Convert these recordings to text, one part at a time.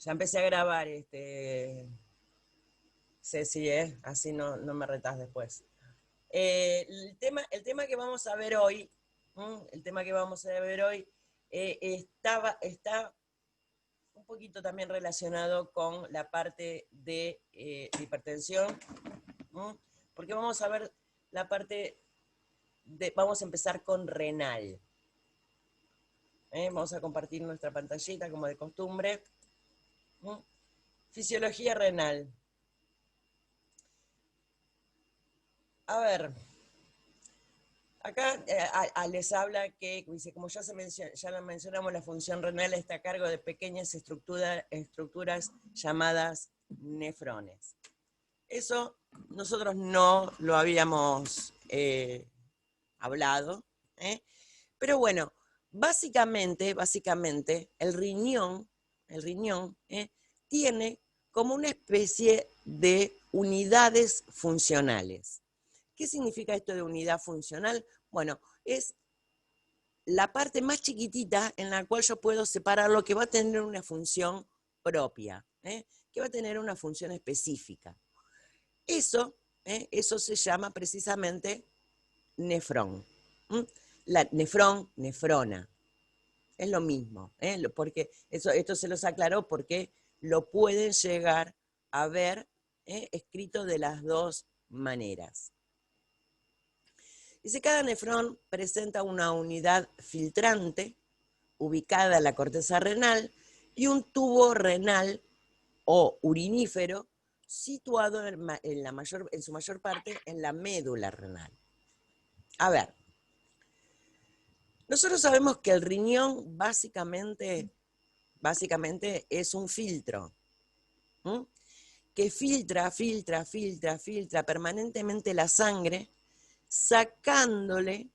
Ya empecé a grabar, Ceci, así no me retás después. El tema que vamos a ver hoy, el tema que vamos a ver hoy, está un poquito también relacionado con la parte de hipertensión, porque vamos a ver la parte vamos a empezar con renal. Vamos a compartir nuestra pantallita como de costumbre. Fisiología renal. A ver, acá les habla que, dice, como ya lo mencionamos, la función renal está a cargo de pequeñas estructuras llamadas nefrones. Eso nosotros no lo habíamos hablado, pero bueno, básicamente, el riñón tiene como una especie de unidades funcionales. ¿Qué significa esto de unidad funcional? Bueno, es la parte más chiquitita en la cual yo puedo separar lo que va a tener una función propia, que va a tener una función específica. Eso se llama precisamente nefrón. Nefrona. Es lo mismo, porque esto se los aclaró porque lo pueden llegar a ver escrito de las dos maneras. Dice, cada nefrón presenta una unidad filtrante ubicada en la corteza renal y un tubo renal o urinífero situado en su mayor parte en la médula renal. A ver, nosotros sabemos que el riñón básicamente es un filtro, que filtra permanentemente la sangre, sacándole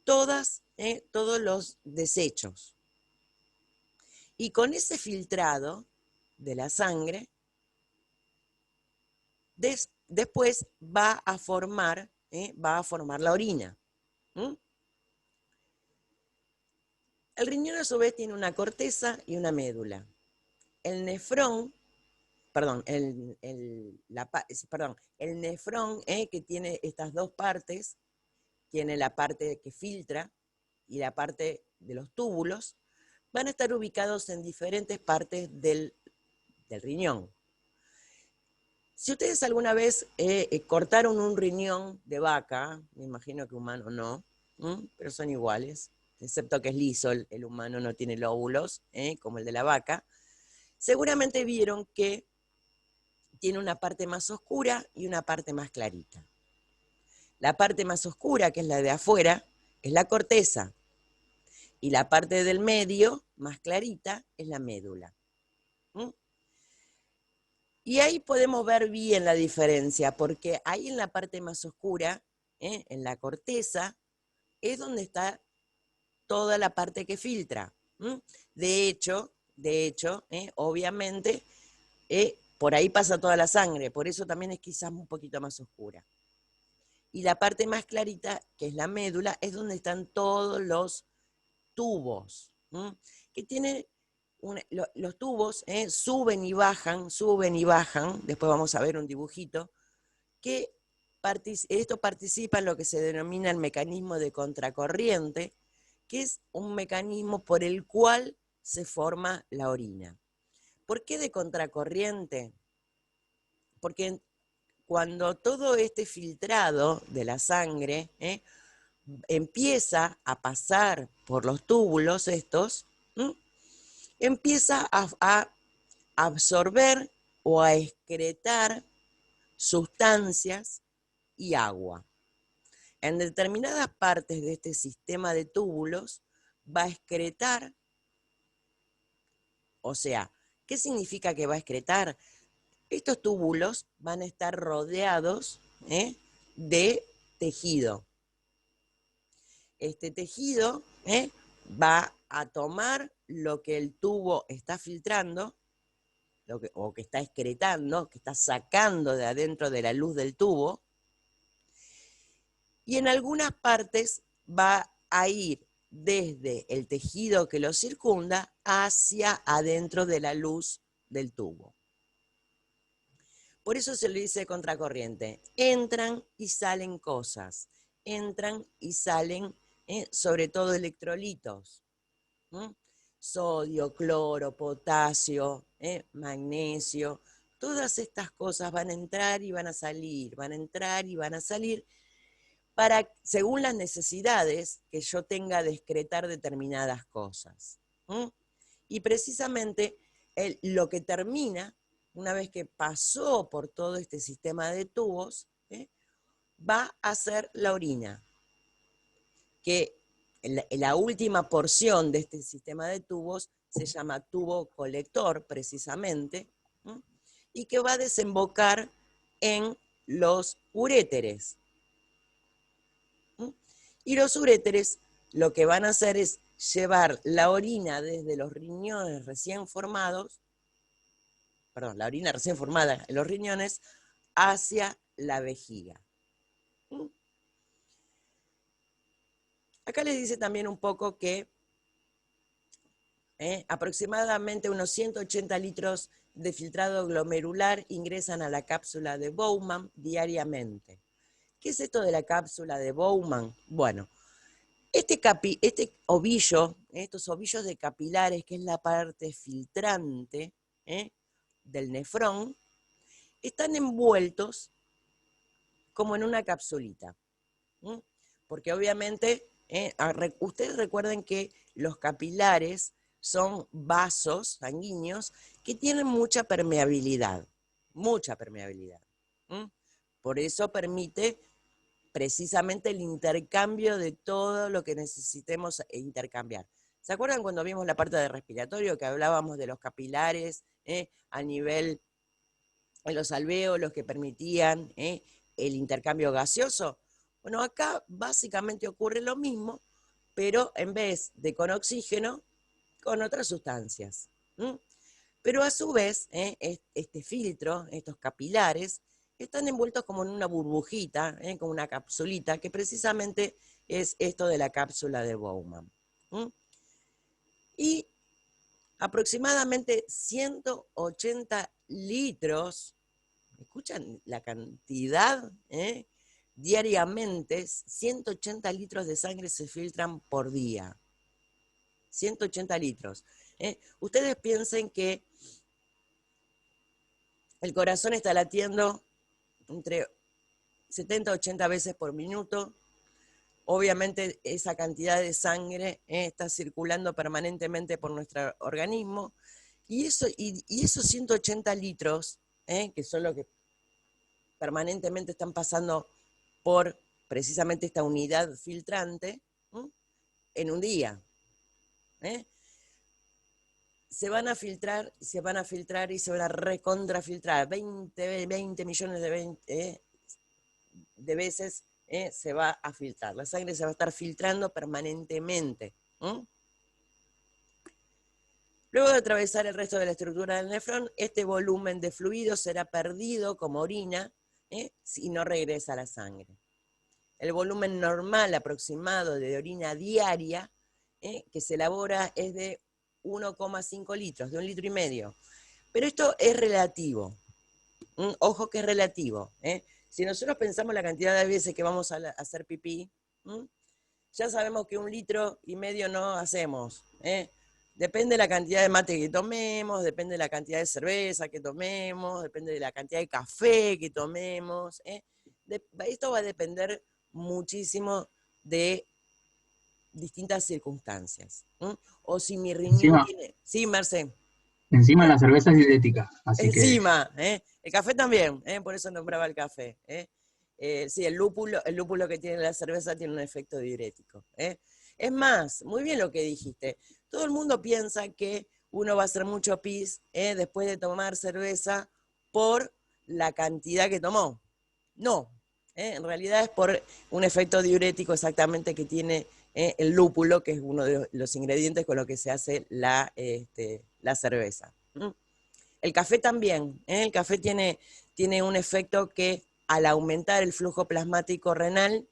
todos los desechos. Y con ese filtrado de la sangre, después va a formar la orina. El riñón a su vez tiene una corteza y una médula. El nefrón, el nefrón que tiene estas dos partes, tiene la parte que filtra y la parte de los túbulos, van a estar ubicados en diferentes partes del riñón. Si ustedes alguna vez cortaron un riñón de vaca, me imagino que humano no, pero son iguales, excepto que es liso, el humano no tiene lóbulos, como el de la vaca, seguramente vieron que tiene una parte más oscura y una parte más clarita. La parte más oscura, que es la de afuera, es la corteza, y la parte del medio, más clarita, es la médula. Y ahí podemos ver bien la diferencia, porque ahí en la parte más oscura, en la corteza, es donde está toda la parte que filtra. De hecho, obviamente, por ahí pasa toda la sangre, por eso también es quizás un poquito más oscura. Y la parte más clarita, que es la médula, es donde están todos los tubos, que tienen los tubos suben y bajan, después vamos a ver un dibujito, que esto participa en lo que se denomina el mecanismo de contracorriente, que es un mecanismo por el cual se forma la orina. ¿Por qué de contracorriente? Porque cuando todo este filtrado de la sangre empieza a pasar por los túbulos estos, empieza a absorber o a excretar sustancias y agua. En determinadas partes de este sistema de túbulos va a excretar, o sea, ¿qué significa que va a excretar? Estos túbulos van a estar rodeados de tejido. Este tejido va a tomar lo que el tubo está filtrando, o que está excretando, que está sacando de adentro de la luz del tubo, y en algunas partes va a ir desde el tejido que lo circunda hacia adentro de la luz del tubo. Por eso se le dice contracorriente. Entran y salen cosas. Entran y salen, sobre todo electrolitos. Sodio, cloro, potasio, magnesio. Todas estas cosas van a entrar y van a salir, van a entrar y van a salir, para, según las necesidades que yo tenga de excretar determinadas cosas. Y precisamente lo que termina, una vez que pasó por todo este sistema de tubos, va a ser la orina, que la última porción de este sistema de tubos se llama tubo colector, precisamente, y que va a desembocar en los uréteres. Y los uréteres lo que van a hacer es llevar la orina desde los riñones recién formados, perdón, la orina recién formada en los riñones, hacia la vejiga. Acá les dice también un poco que aproximadamente unos 180 litros de filtrado glomerular ingresan a la cápsula de Bowman diariamente. ¿Qué es esto de la cápsula de Bowman? Bueno, este ovillo, estos ovillos de capilares, que es la parte filtrante del nefrón, están envueltos como en una capsulita. Porque obviamente, ustedes recuerden que los capilares son vasos sanguíneos que tienen mucha permeabilidad. Por eso permite precisamente el intercambio de todo lo que necesitemos intercambiar. ¿Se acuerdan cuando vimos la parte de respiratorio que hablábamos de los capilares a nivel de los alvéolos que permitían el intercambio gaseoso? Bueno, acá básicamente ocurre lo mismo, pero en vez de con oxígeno, con otras sustancias. Pero a su vez, este filtro, estos capilares, están envueltos como en una burbujita, como una capsulita, que precisamente es esto de la cápsula de Bowman. Y aproximadamente 180 litros, ¿escuchan la cantidad? Diariamente, 180 litros de sangre se filtran por día. 180 litros. Ustedes piensen que el corazón está latiendo entre 70 a 80 veces por minuto. Obviamente esa cantidad de sangre está circulando permanentemente por nuestro organismo. Y esos 180 litros, que son los que permanentemente están pasando por precisamente esta unidad filtrante, en un día. Se van a filtrar y se van a recontrafiltrar. 20 millones de veces se va a filtrar. La sangre se va a estar filtrando permanentemente. Luego de atravesar el resto de la estructura del nefrón, este volumen de fluido será perdido como orina si no regresa a la sangre. El volumen normal aproximado de orina diaria que se elabora es de 1,5 litros, de 1,5 litros. Pero esto es relativo. Ojo que es relativo. Si nosotros pensamos la cantidad de veces que vamos a hacer pipí, ya sabemos que 1,5 litros no hacemos. Depende de la cantidad de mate que tomemos, depende de la cantidad de cerveza que tomemos, depende de la cantidad de café que tomemos. Esto va a depender muchísimo de distintas circunstancias. O si mi riñón tiene... Sí, Marce. Encima la cerveza es diurética, así encima, el café también, por eso nombraba el café. Sí, el lúpulo que tiene la cerveza tiene un efecto diurético. Es más, muy bien lo que dijiste. Todo el mundo piensa que uno va a hacer mucho pis después de tomar cerveza por la cantidad que tomó. No, en realidad es por un efecto diurético exactamente que tiene el lúpulo, que es uno de los ingredientes con los que se hace la cerveza. El café también, el café tiene un efecto que al aumentar el flujo plasmático renal,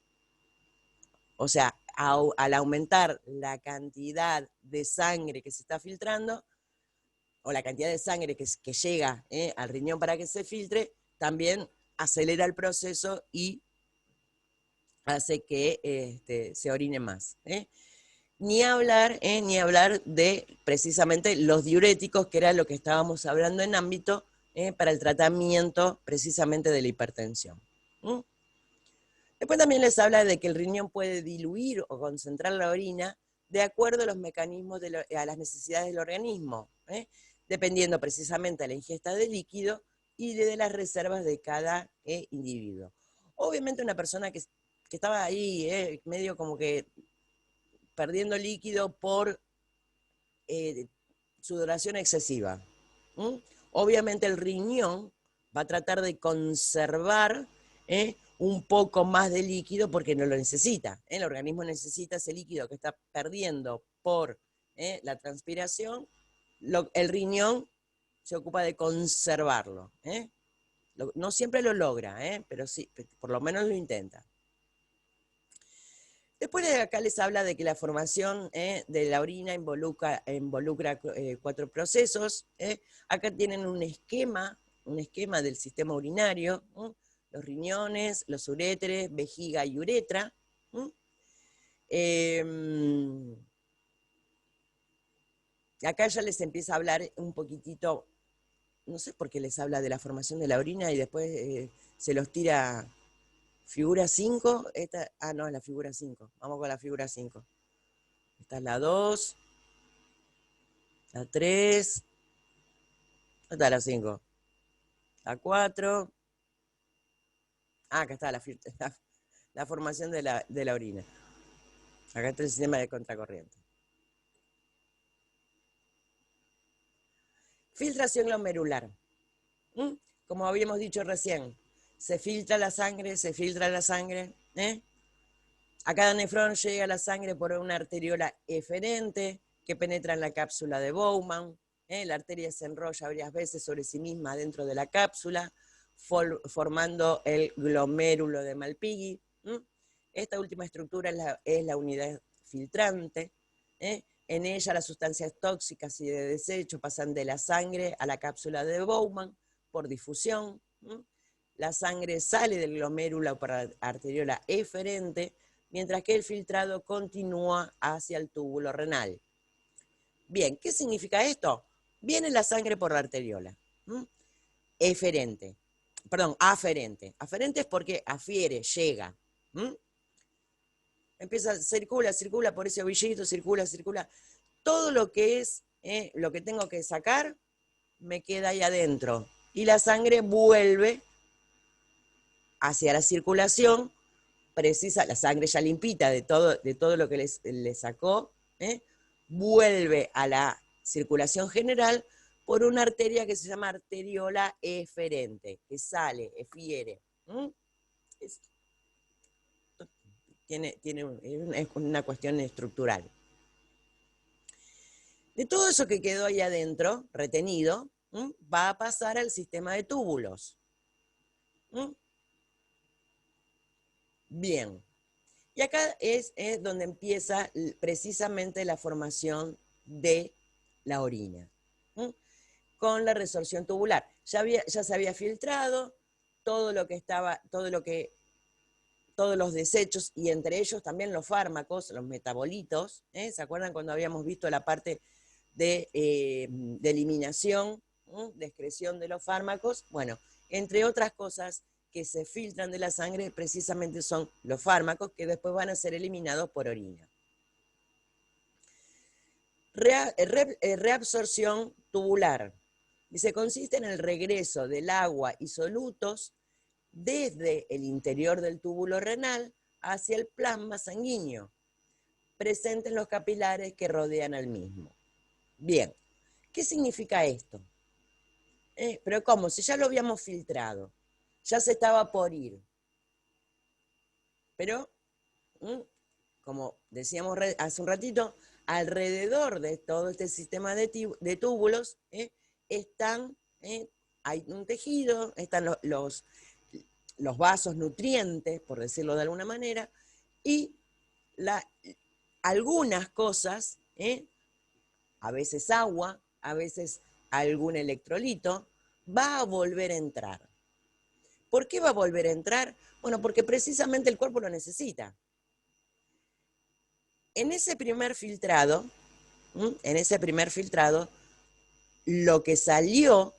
o sea, al aumentar la cantidad de sangre que se está filtrando, o la cantidad de sangre que llega al riñón para que se filtre, también acelera el proceso y hace que se orine más. Ni hablar de precisamente los diuréticos, que era lo que estábamos hablando en ámbito para el tratamiento precisamente de la hipertensión. Después también les habla de que el riñón puede diluir o concentrar la orina de acuerdo a los mecanismos, a las necesidades del organismo, dependiendo precisamente de la ingesta de líquido y de las reservas de cada individuo. Obviamente una persona que estaba ahí medio como que perdiendo líquido por sudoración excesiva. Obviamente el riñón va a tratar de conservar un poco más de líquido porque no lo necesita. El organismo necesita ese líquido que está perdiendo por la transpiración. El riñón se ocupa de conservarlo. No siempre lo logra, pero sí, por lo menos lo intenta. Después de acá les habla de que la formación de la orina involucra 4 procesos. Acá tienen un esquema del sistema urinario, los riñones, los uréteres, vejiga y uretra. Acá ya les empieza a hablar un poquitito, no sé por qué les habla de la formación de la orina y después se los tira. Figura 5, no, es la figura 5. Vamos con la figura 5. Esta es la 2, la 3, ¿dónde está la 5? La 4. Acá está la formación de la orina. Acá está el sistema de contracorriente. Filtración glomerular. Como habíamos dicho recién, se filtra la sangre. A cada nefrón llega la sangre por una arteriola eferente que penetra en la cápsula de Bowman. La arteria se enrolla varias veces sobre sí misma dentro de la cápsula, formando el glomérulo de Malpighi. Esta última estructura es la unidad filtrante. En ella las sustancias tóxicas y de desecho pasan de la sangre a la cápsula de Bowman por difusión. La sangre sale del glomérulo por la arteriola eferente, mientras que el filtrado continúa hacia el túbulo renal. Bien, ¿qué significa esto? Viene la sangre por la arteriola. Aferente. Aferente es porque afiere, llega. Empieza, circula por ese ovillito, circula. Todo lo que es, lo que tengo que sacar, me queda ahí adentro. Y la sangre vuelve hacia la circulación, precisa, la sangre ya limpita de todo lo que le sacó, vuelve a la circulación general por una arteria que se llama arteriola eferente, que sale, efiere. Es una cuestión estructural. De todo eso que quedó ahí adentro, retenido, va a pasar al sistema de túbulos. Bien. Y acá es donde empieza precisamente la formación de la orina, con la resorción tubular. Ya se había filtrado todo lo que estaba, todos los desechos, y entre ellos también los fármacos, los metabolitos. ¿Se acuerdan cuando habíamos visto la parte de eliminación, de excreción de los fármacos? Bueno, entre otras cosas que se filtran de la sangre precisamente son los fármacos que después van a ser eliminados por orina. Reabsorción tubular. Dice, consiste en el regreso del agua y solutos desde el interior del túbulo renal hacia el plasma sanguíneo, presente en los capilares que rodean al mismo. Bien, ¿qué significa esto? Pero ¿cómo? Si ya lo habíamos filtrado, ya se estaba por ir. Pero, como decíamos hace un ratito, alrededor de todo este sistema de túbulos hay un tejido, están los vasos nutrientes, por decirlo de alguna manera, y algunas cosas, a veces agua, a veces algún electrolito, va a volver a entrar. ¿Por qué va a volver a entrar? Bueno, porque precisamente el cuerpo lo necesita. En ese primer filtrado, lo que salió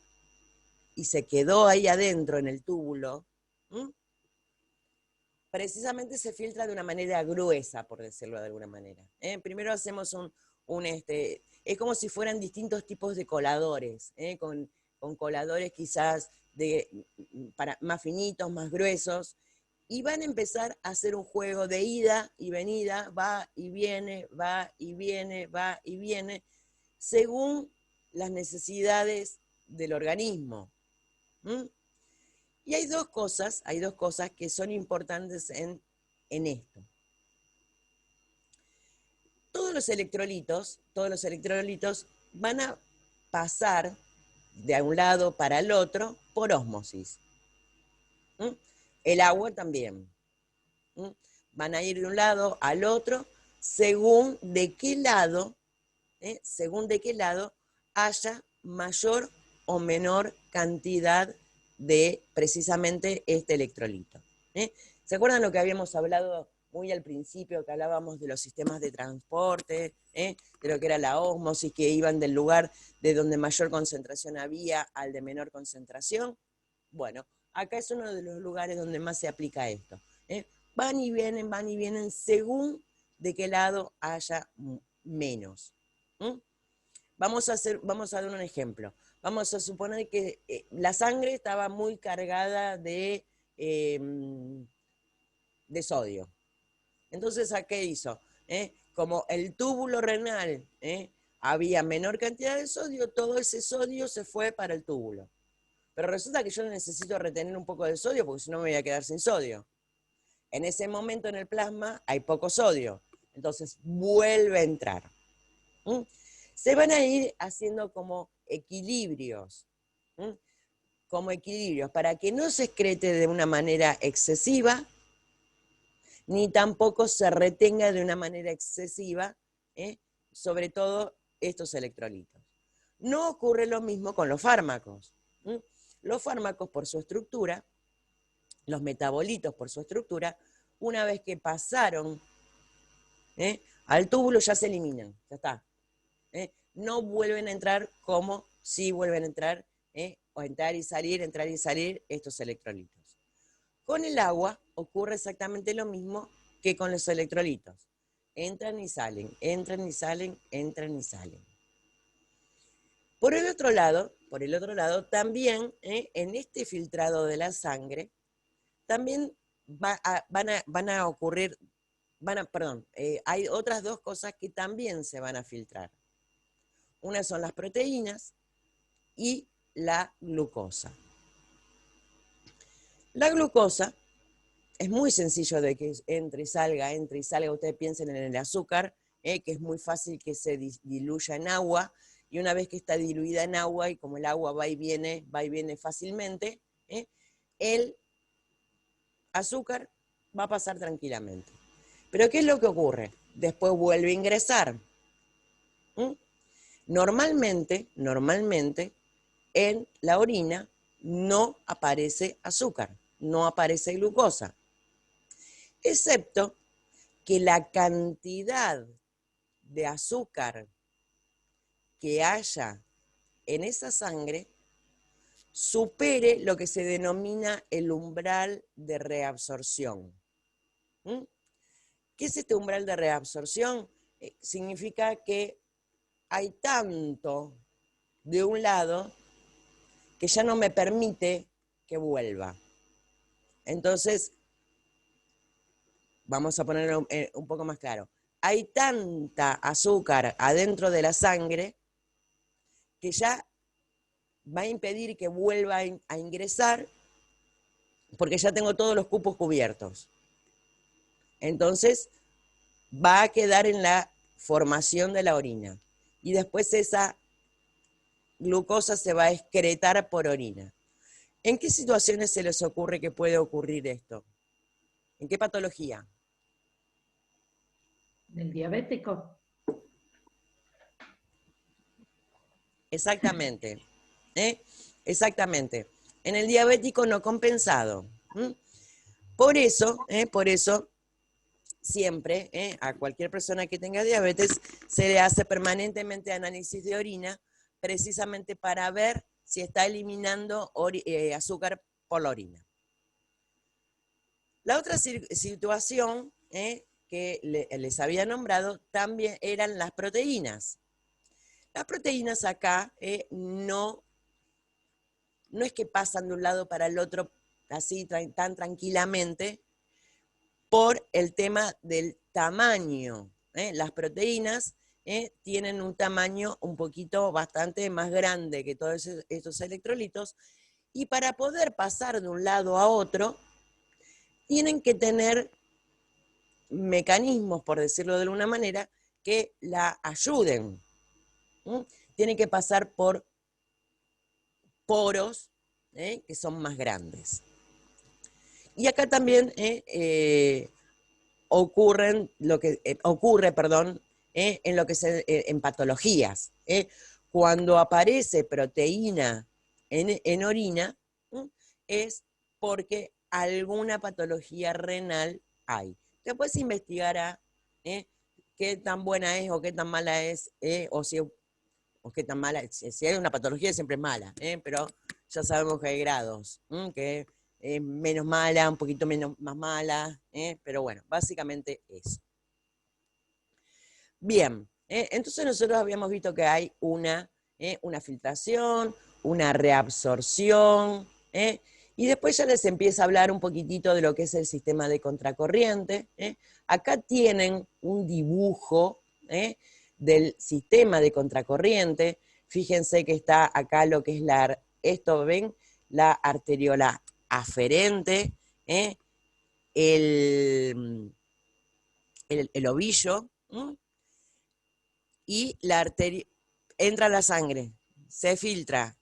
y se quedó ahí adentro en el túbulo, precisamente se filtra de una manera gruesa, por decirlo de alguna manera. Primero hacemos es como si fueran distintos tipos de coladores, con coladores quizás más finitos, más gruesos, y van a empezar a hacer un juego de ida y venida, va y viene, va y viene, va y viene, según las necesidades del organismo. Y hay dos cosas que son importantes en esto. Todos los electrolitos van a pasar de un lado para el otro por ósmosis. El agua también. Van a ir de un lado al otro según de qué lado haya mayor o menor cantidad de precisamente este electrolito. ¿Se acuerdan lo que habíamos hablado muy al principio, que hablábamos de los sistemas de transporte, de lo que era la ósmosis, que iban del lugar de donde mayor concentración había al de menor concentración? Bueno, acá es uno de los lugares donde más se aplica esto. Van y vienen según de qué lado haya menos. Vamos a dar un ejemplo. Vamos a suponer que la sangre estaba muy cargada de sodio. Entonces, ¿a qué hizo? Como el túbulo renal había menor cantidad de sodio, todo ese sodio se fue para el túbulo. Pero resulta que yo necesito retener un poco de sodio porque si no me voy a quedar sin sodio. En ese momento en el plasma hay poco sodio. Entonces vuelve a entrar. Se van a ir haciendo como equilibrios. Para que no se excrete de una manera excesiva, ni tampoco se retenga de una manera excesiva, sobre todo estos electrolitos. No ocurre lo mismo con los fármacos. Los fármacos por su estructura, los metabolitos por su estructura, una vez que pasaron al túbulo ya se eliminan, ya está. No vuelven a entrar como si vuelven a entrar, o entrar y salir estos electrolitos. Con el agua ocurre exactamente lo mismo que con los electrolitos. Entran y salen, entran y salen, entran y salen. Por el otro lado, también en este filtrado de la sangre, también hay otras dos cosas que también se van a filtrar. Una son las proteínas y la glucosa. La glucosa es muy sencillo de que entre y salga. Ustedes piensen en el azúcar, que es muy fácil que se diluya en agua, y una vez que está diluida en agua, y como el agua va y viene fácilmente, el azúcar va a pasar tranquilamente. Pero ¿qué es lo que ocurre? Después vuelve a ingresar. Normalmente, en la orina no aparece azúcar, no aparece glucosa, excepto que la cantidad de azúcar que haya en esa sangre supere lo que se denomina el umbral de reabsorción. ¿Qué es este umbral de reabsorción? Significa que hay tanto de un lado que ya no me permite que vuelva. Entonces, vamos a ponerlo un poco más claro. Hay tanta azúcar adentro de la sangre que ya va a impedir que vuelva a ingresar porque ya tengo todos los cupos cubiertos. Entonces, va a quedar en la formación de la orina. Y después esa glucosa se va a excretar por orina. ¿En qué situaciones se les ocurre que puede ocurrir esto? ¿En qué patología? ¿Del diabético? Exactamente. Exactamente. En el diabético no compensado. Por eso siempre a cualquier persona que tenga diabetes se le hace permanentemente análisis de orina, precisamente para ver si está eliminando azúcar por la orina. La otra situación que les había nombrado también eran las proteínas. Las proteínas acá no es que pasan de un lado para el otro así tan tranquilamente por el tema del tamaño. Las proteínas tienen un tamaño un poquito bastante más grande que todos estos electrolitos, y para poder pasar de un lado a otro tienen que tener mecanismos, por decirlo de alguna manera, que la ayuden. Tienen que pasar por poros que son más grandes. Y acá también ocurre, en lo que en patologías. Cuando aparece proteína en orina, es porque alguna patología renal hay. Después investigará qué tan buena es o qué tan mala es, o qué tan mala. Si hay una patología siempre es mala, pero ya sabemos que hay grados, que es menos mala, un poquito más mala, pero bueno, básicamente eso. Bien, entonces nosotros habíamos visto que hay una filtración, una reabsorción, y después ya les empieza a hablar un poquitito de lo que es el sistema de contracorriente. Acá tienen un dibujo del sistema de contracorriente. Fíjense que está acá lo que es esto, ¿ven? La arteriola aferente, el ovillo, y la arteria entra la sangre, se filtra,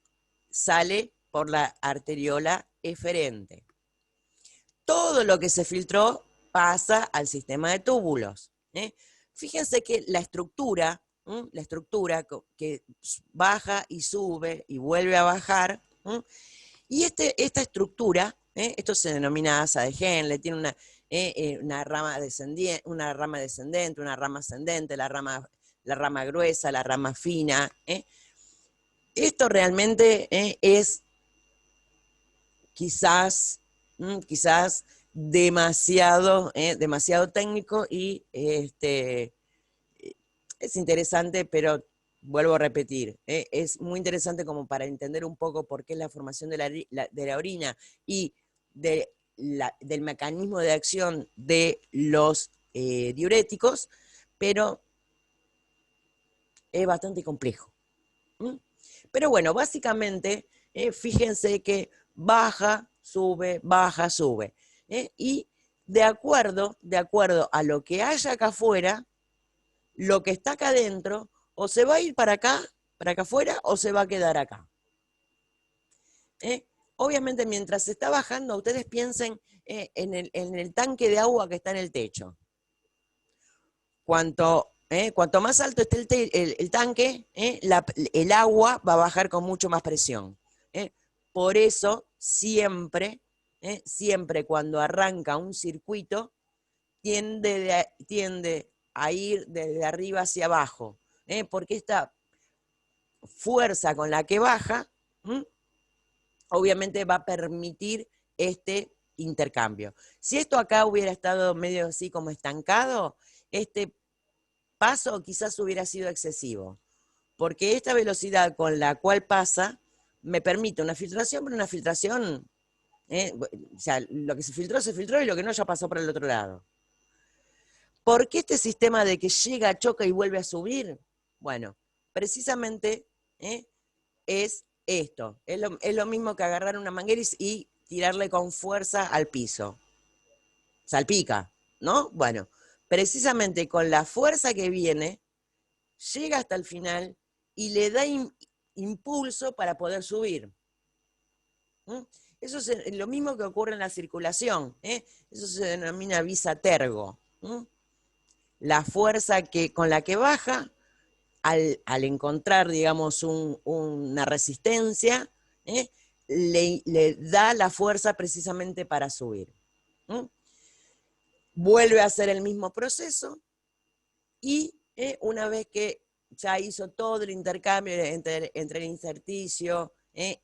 sale por la arteriola eferente. Todo lo que se filtró pasa al sistema de túbulos. Fíjense que la estructura que baja y sube y vuelve a bajar, y esta estructura, esto se denomina asa de Henle, tiene una rama descendente, una rama ascendente, la rama gruesa, la rama fina. Esto realmente es quizás demasiado técnico, y es interesante, pero vuelvo a repetir, es muy interesante como para entender un poco por qué es la formación de la orina y del mecanismo de acción de los diuréticos, pero es bastante complejo. Pero bueno, básicamente, fíjense que baja, sube, y de acuerdo a lo que haya acá afuera, lo que está acá adentro, o se va a ir para acá afuera, o se va a quedar acá. Obviamente, mientras se está bajando, ustedes piensen en el tanque de agua que está en el techo. Cuanto más alto esté el tanque, el agua va a bajar con mucho más presión. Por eso, siempre cuando arranca un circuito, tiende a ir desde arriba hacia abajo, porque esta fuerza con la que baja, obviamente va a permitir este intercambio. Si esto acá hubiera estado medio así como estancado, este paso quizás hubiera sido excesivo, porque esta velocidad con la cual pasa me permite una filtración, pero una filtración, o sea, lo que se filtró, y lo que no ya pasó por el otro lado. ¿Por qué este sistema de que llega, choca y vuelve a subir? Bueno, precisamente es esto, es lo mismo que agarrar una manguera y tirarle con fuerza al piso. Salpica, ¿no? Bueno, precisamente con la fuerza que viene, llega hasta el final y le da impulso para poder subir. Eso es lo mismo que ocurre en la circulación. Eso se denomina vis a tergo. la fuerza con la que baja, al encontrar, digamos, una resistencia, le da la fuerza precisamente para subir. Vuelve a hacer el mismo proceso y una vez que ya hizo todo el intercambio entre el inserticio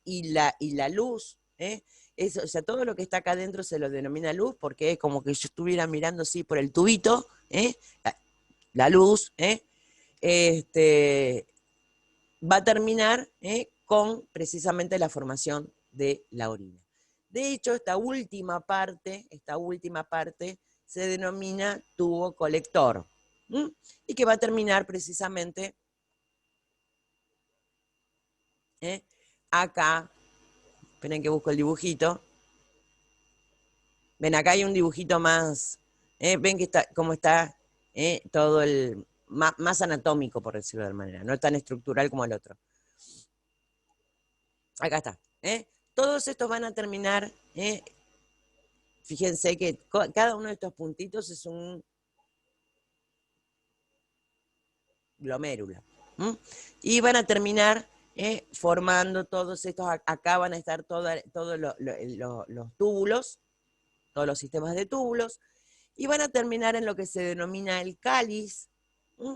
y la luz, o sea, todo lo que está acá adentro se lo denomina luz porque es como que yo estuviera mirando así por el tubito, la luz, va a terminar con precisamente la formación de la orina. De hecho, esta última parte se denomina tubo colector, y que va a terminar precisamente acá. Esperen que busco el dibujito. Ven, acá hay un dibujito más, ven que está, cómo está todo el, más anatómico, por decirlo de alguna manera, no tan estructural como el otro. Acá está. Todos estos van a terminar, fíjense que cada uno de estos puntitos es un glomérulo. Y van a terminar formando todos estos, acá van a estar todos los túbulos, todos los sistemas de túbulos, y van a terminar en lo que se denomina el cáliz.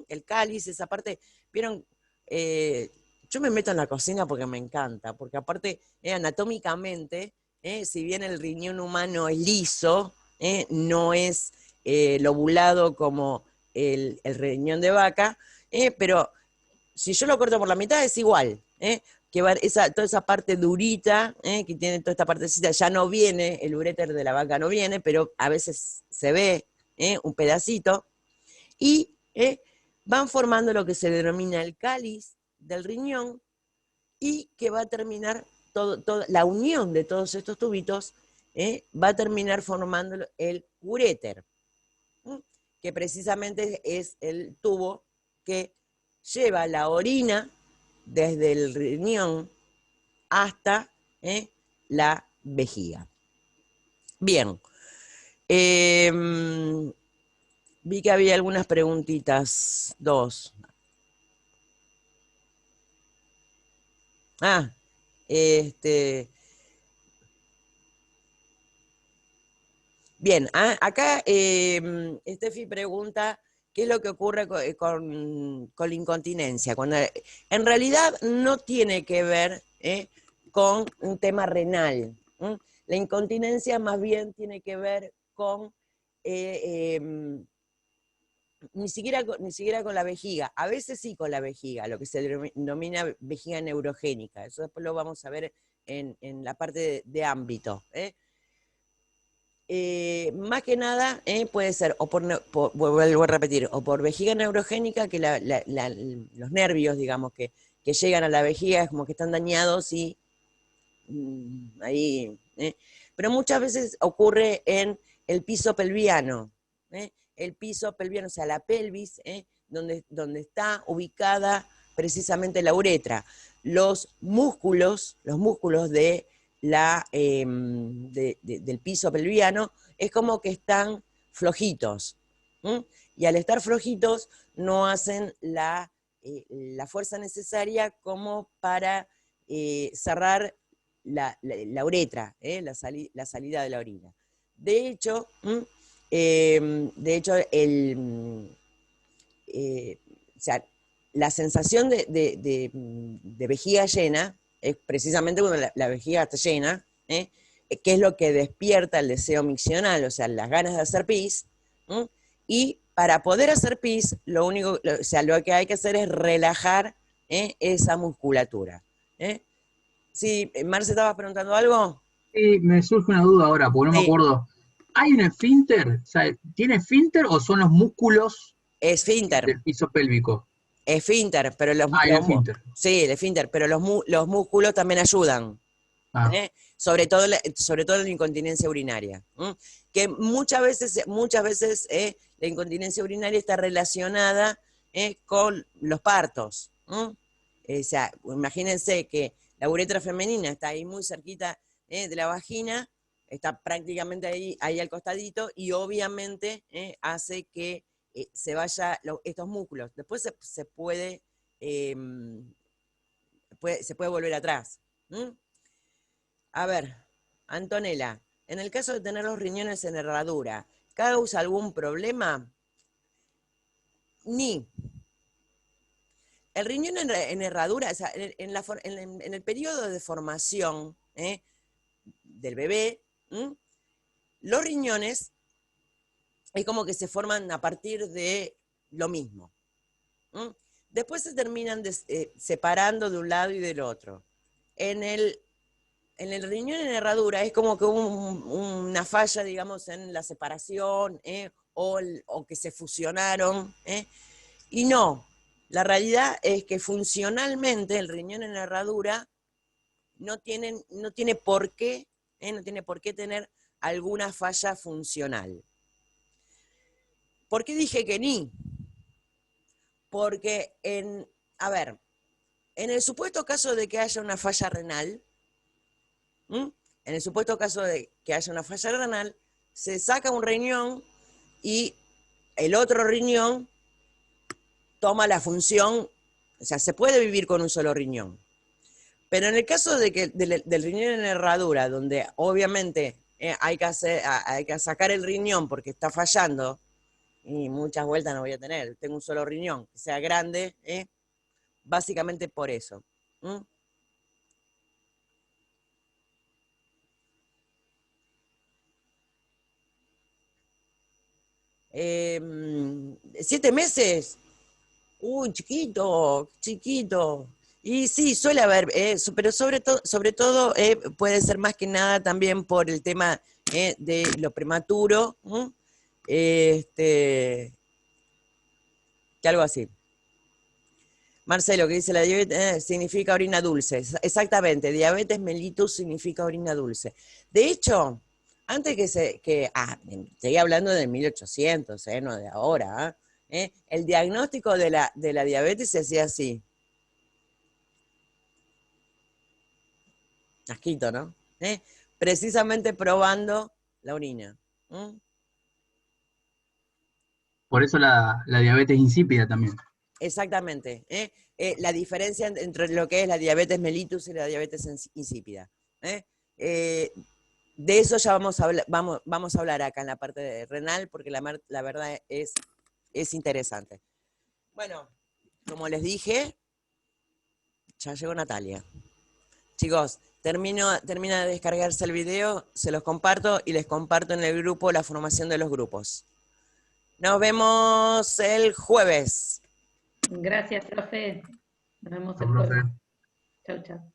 El cáliz, esa parte, vieron, yo me meto en la cocina porque me encanta, porque aparte, anatómicamente, si bien el riñón humano es liso, no es lobulado como el riñón de vaca, pero si yo lo corto por la mitad es igual, que toda esa parte durita, que tiene toda esta partecita, ya no viene, el uréter de la vaca no viene, pero a veces se ve un pedacito, y van formando lo que se denomina el cáliz del riñón, y que va a terminar, la unión de todos estos tubitos, va a terminar formando el uréter, que precisamente es el tubo que lleva la orina desde el riñón hasta la vejiga. Bien, vi que había algunas preguntitas, dos. Bien, acá Steffi pregunta qué es lo que ocurre con la incontinencia. Cuando, en realidad no tiene que ver con un tema renal. La incontinencia más bien tiene que ver con ni siquiera con la vejiga, a veces sí con la vejiga, lo que se denomina vejiga neurogénica. Eso después lo vamos a ver en la parte de ámbito. Más que nada puede ser, o vuelvo a repetir, o por vejiga neurogénica, que los nervios, digamos, que llegan a la vejiga es como que están dañados y ahí. Pero muchas veces ocurre en el piso pelviano. El piso pelviano, o sea, la pelvis, donde está ubicada precisamente la uretra. Los músculos del piso pelviano es como que están flojitos. Y al estar flojitos no hacen la fuerza necesaria como para cerrar la uretra, la salida de la orina. De hecho, o sea, la sensación de vejiga llena es precisamente cuando la vejiga está llena, que es lo que despierta el deseo miccional, o sea, las ganas de hacer pis, y para poder hacer pis, lo que hay que hacer es relajar esa musculatura. Sí, Marce, ¿estabas preguntando algo? Sí, me surge una duda ahora, porque no me Sí, acuerdo. ¿Hay un esfínter? O sea, ¿tiene esfínter o son los músculos esfínter. del piso pélvico? Esfínter, pero Hay un esfínter. sí, el esfínter, pero los músculos también ayudan, Ah, sobre todo en la incontinencia urinaria, que muchas veces la incontinencia urinaria está relacionada con los partos. O sea, imagínense que la uretra femenina está ahí muy cerquita de la vagina, está prácticamente ahí al costadito, y obviamente hace que se vaya estos músculos. Después se puede volver atrás. A ver, Antonella, en el caso de tener los riñones en herradura, ¿causa algún problema? Ni. El riñón en herradura, o sea, en el periodo de formación del bebé, los riñones es como que se forman a partir de lo mismo. Después se terminan separando de un lado y del otro. En el riñón en herradura es como que una falla, digamos, en la separación, o que se fusionaron, y no. La realidad es que funcionalmente el riñón en herradura no tiene por qué tener alguna falla funcional. ¿Por qué dije que ni? Porque en el supuesto caso de que haya una falla renal, se saca un riñón y el otro riñón toma la función, o sea, se puede vivir con un solo riñón. Pero en el caso del riñón en herradura, donde obviamente hay que sacar el riñón porque está fallando, y muchas vueltas no voy a tener, tengo un solo riñón, que sea grande, básicamente por eso. 7 meses. Uy, chiquito. Y sí, suele haber, pero sobre todo puede ser más que nada también por el tema de lo prematuro, que algo así. Marcelo, que dice la diabetes significa orina dulce. Exactamente, diabetes mellitus significa orina dulce. De hecho, antes estoy hablando de 1800, no de ahora, el diagnóstico de la diabetes se hacía así. Asquito, ¿no? Precisamente probando la orina. Por eso la diabetes insípida también. Exactamente. La diferencia entre lo que es la diabetes mellitus y la diabetes insípida. De eso ya vamos a hablar acá en la parte de renal, porque la verdad es interesante. Bueno, como les dije, ya llegó Natalia. Chicos, termina de descargarse el video, se los comparto y les comparto en el grupo la formación de los grupos. Nos vemos el jueves. Gracias, profe. Nos vemos el Profe. jueves. Chau, chau.